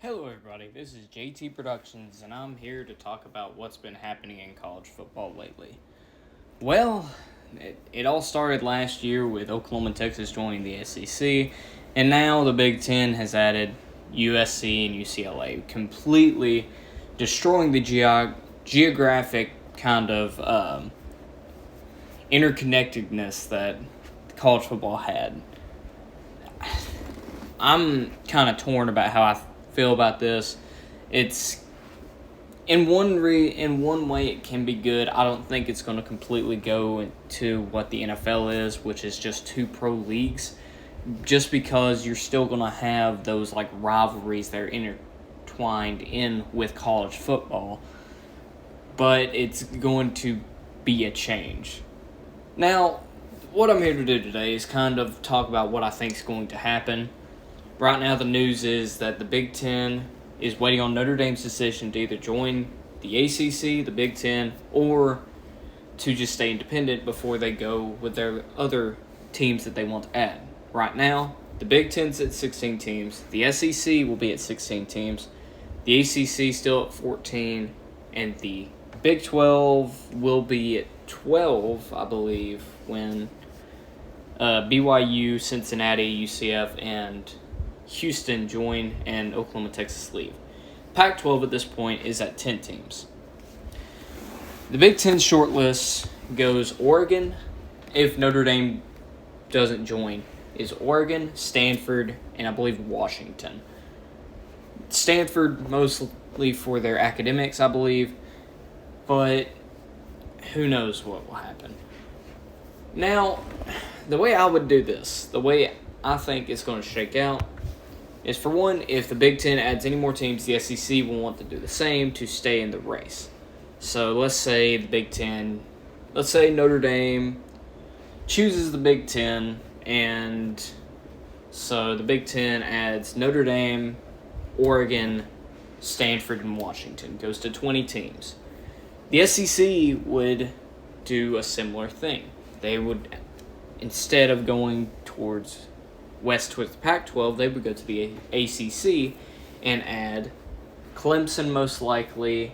Hello, everybody. This is JT Productions, and I'm here to talk about what's been happening in college football lately. Well, it all started last year with Oklahoma and Texas joining the SEC, and now the Big Ten has added USC and UCLA, completely destroying the geographic kind of interconnectedness that college football had. I'm kind of torn about how I feel about this. It's in one way it can be good. I don't think it's going to completely go into what the NFL is, which is just two pro leagues, just because you're still going to have those like rivalries that are intertwined in with college football, but it's going to be a change. Now, what I'm here to do today is kind of talk about what I think is going to happen. Right now, the news is that the Big Ten is waiting on Notre Dame's decision to either join the ACC, the Big Ten, or to just stay independent before they go with their other teams that they want to add. Right now, the Big Ten's at 16 teams. The SEC will be at 16 teams. The ACC still at 14. And the Big 12 will be at 12, I believe, when BYU, Cincinnati, UCF, and Houston join and Oklahoma, Texas leave. Pac-12 at this point is at 10 teams. The Big Ten shortlist goes Oregon. If Notre Dame doesn't join, is Oregon, Stanford, and I believe Washington. Stanford mostly for their academics, I believe, but who knows what will happen. Now, the way I would do this, the way I think it's going to shake out, is for one, if the Big Ten adds any more teams, the SEC will want to do the same to stay in the race. So let's say the Big Ten, let's say Notre Dame chooses the Big Ten, and so the Big Ten adds Notre Dame, Oregon, Stanford, and Washington. Goes to 20 teams. The SEC would do a similar thing. They would, instead of going towards the Pac-12, they would go to the ACC and add Clemson, most likely,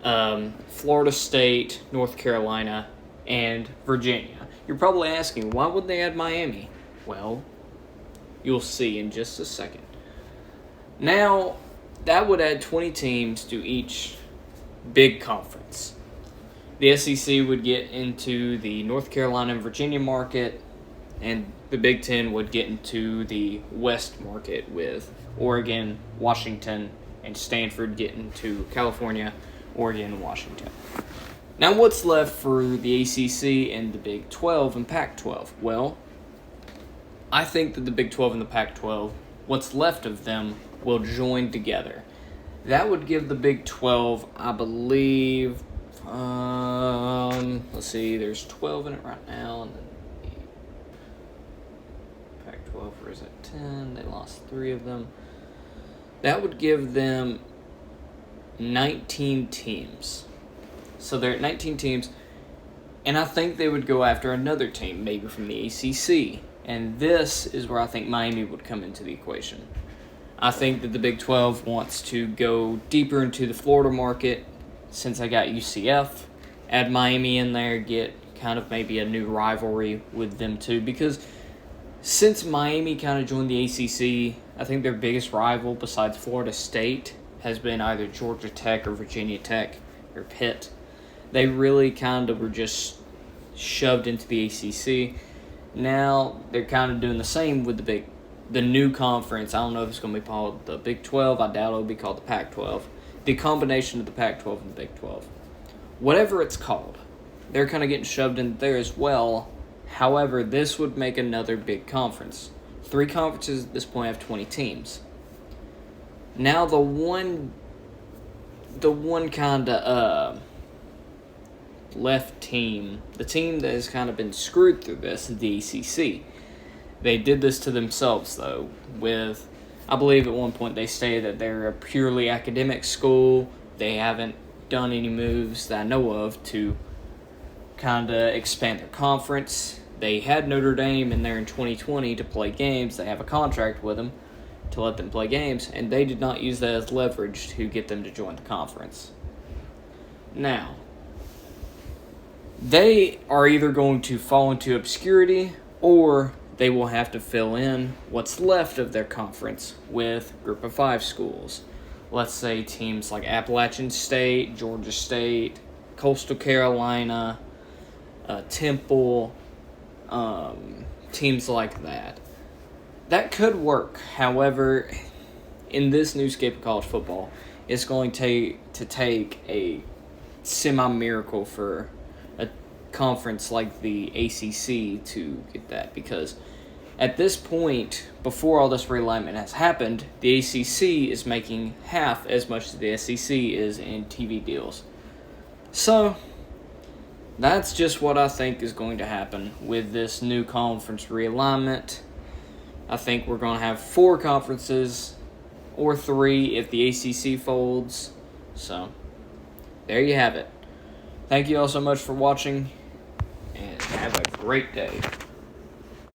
Florida State, North Carolina, and Virginia. You're probably asking, why would they add Miami? Well, you'll see in just a second. Now, that would add 20 teams to each big conference. The SEC would get into the North Carolina and Virginia market, and the Big Ten would get into the West market with Oregon, Washington, and Stanford getting to California, Oregon, and Washington. Now, what's left for the ACC and the Big 12 and Pac-12? Well, I think that the Big 12 and the Pac-12, what's left of them, will join together. That would give the Big 12, I believe, let's see, there's 12 in it right now, and then Pac-12 is at 10. They lost 3 of them. That would give them 19 teams. So they're at 19 teams, and I think they would go after another team, maybe from the ACC. And this is where I think Miami would come into the equation. I think that the Big 12 wants to go deeper into the Florida market, since I got UCF, add Miami in there, get kind of maybe a new rivalry with them too, because since Miami kind of joined the ACC, I think their biggest rival besides Florida State has been either Georgia Tech or Virginia Tech or Pitt. They really kind of were just shoved into the ACC. Now they're kind of doing the same with the new conference. I don't know if it's going to be called the Big 12. I doubt it'll be called the Pac-12. The combination of the Pac-12 and the Big 12. Whatever it's called, they're kind of getting shoved in there as well. However, this would make another big conference. 3 conferences at this point have 20 teams. Now the one kind of left team, the team that has kind of been screwed through this, is the ACC. They did this to themselves, though, with, I believe at one point they stated that they're a purely academic school. They haven't done any moves that I know of to kind of expand their conference. They had Notre Dame in there in 2020 to play games. They have a contract with them. to let them play games, and they did not use that as leverage to get them to join the conference. Now, they are either going to fall into obscurity, or they will have to fill in what's left of their conference with Group of 5 schools. Let's say teams like Appalachian State, Georgia State, Coastal Carolina, Temple, teams like that. That could work. However, in this new scape of college football, it's going to take a semi-miracle for a conference like the ACC to get that, because at this point, before all this realignment has happened, the ACC is making half as much as the SEC is in TV deals. So, that's just what I think is going to happen with this new conference realignment. I think we're going to have 4 conferences, or 3 if the ACC folds. So, there you have it. Thank you all so much for watching, and have a great day.